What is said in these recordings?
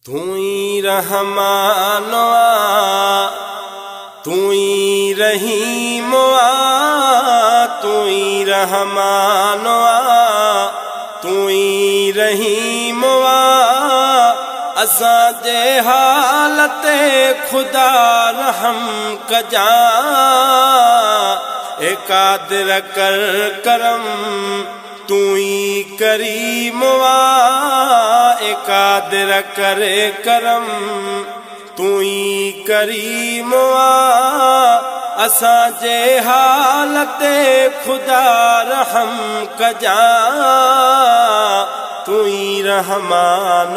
तू ही रहमान तू ही रहीम तू ही रहमान तू ही रहीम असां जे हालत खुदा रहम कजा ए कादिर कर करम तू ही करीम ए कादिर करे करम तू ही करीम असां जे हालत खुदा रहम कजा तू ही रहमान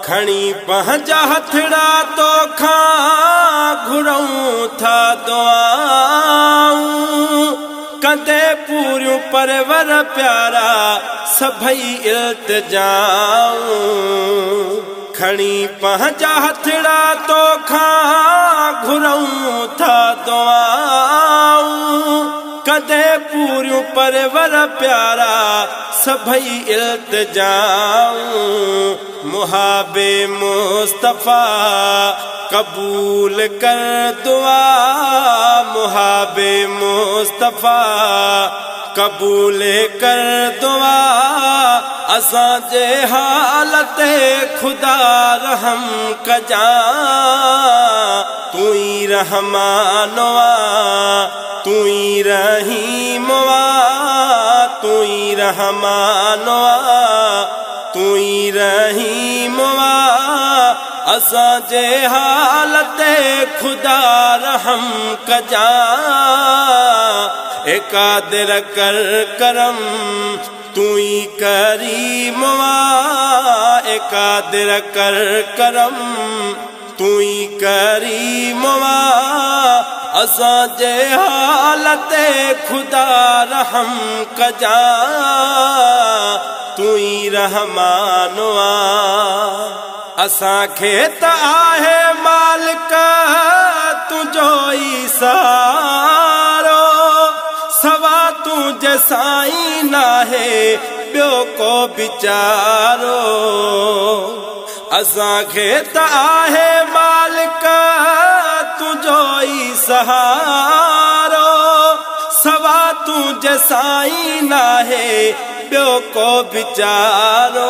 खणी पंहिंजा हथड़ा तो खां घुरऊं था दुआऊं कदे पूरियूं परवर प्यारा सभई इल्तिजाऊं खणी पंहिंजा हथड़ा तो खां घुरऊं था दुआऊं कदे पूरियूं परवर प्यारा सभई इल्तिजाऊं मुहाबे मुस्तफा कबूल कर दुआ मुहाबे मुस्तफा कबूल कर दुआ असां जे हालत खुदा रहम कजा तू ही रहमान तू ही रहीम तू ही रहमान तू ही रहीम असां जे हालत खुदा रहम कजा ए कादिर कर करम तू ही करीम ए कादिर कर करम तू ही करीम असां जे हालत खुदा रहम कजा तू ही रहमान असां खे त आहे मालिक तुंहिंजो ई सहारो सवा तुंहिंजे साईं नाहे ॿियो को वीचारो असां खे त आहे मालिक तुंहिंजो ई सहारो सवा तुंहिंजे साईं नाहे ॿियो को वीचारो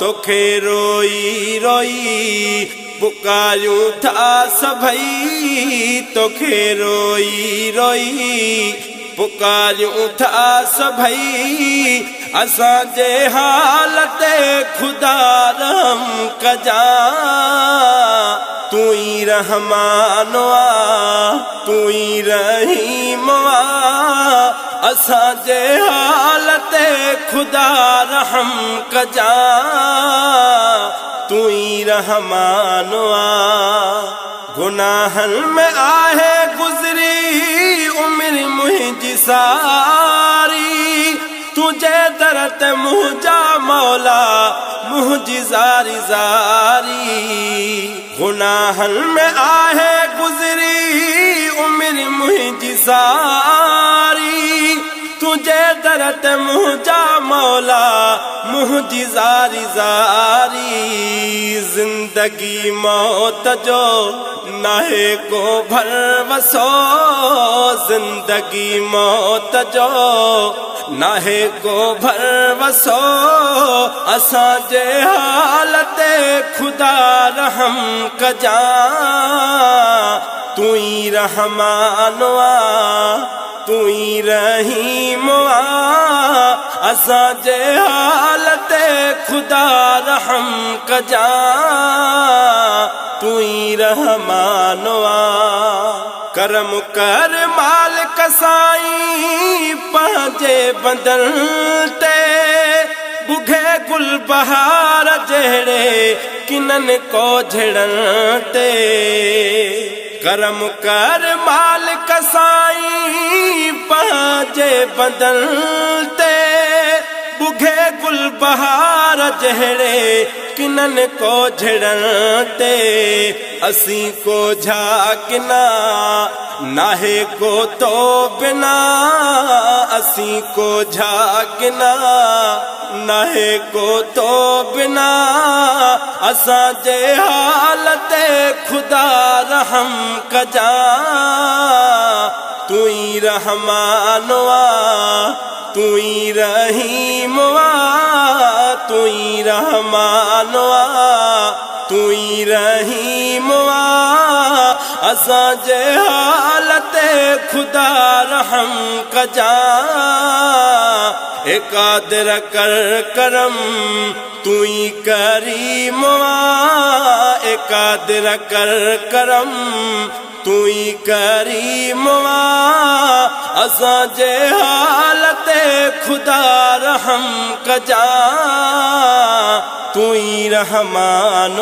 तोखे रोई रोई पुकारियूं था सभई तोखे रोई रोई पुकारियूं था सभई असां जे हालत खुदा रहम कजा तू ही रहमान तू ही रहीम असां जे हालत खुदा रहम कजा तू ही रहमान गुनाहन में आहे गुज़री उम्र मुंहिंजी सारी तुझे दर ते मुंहिंजा मौला मुंहिंजी ज़ारी ज़ारी गुनाहन में आहे गुज़री उम्र मुंहिंजी सारी तुझे दर ते मुंहिंजा मौला मुंहिंजी ज़ारी ज़ारी ज़िंदगी मौत जो नाहे को भरवसो ज़िंदगी मौत जो नाहे को भरवसो असां जे हालत खुदा रहम कजा तू ही रहमान तू ही रहीम असां जे हालत खुदा रहम कजा तू ही रहमान करम कर मालिक साईं पंहिंजे बंदन ते बुघे गुल बहार जहिड़े किननि को झड़न ते करम कर मालिक साईं पंहिंजे बंदन ते बुघे गुल बहार जहिड़े किननि को झड़न ते असीं को झाकिना नाहे को तो बिना असीं को झाकिना नाहे को तो बिना असां जे हालत खुदा रहम कजा तू ही रहमान तू ही रहीम तू ही रहमान तू ही रहीम असां जे हालत खुदा रहम कजा ए कादिर कर करम तू ही करीम ए कादिर कर करम तू ही करीम असां जे हालत खुदा रहम कजा तू ही रहमान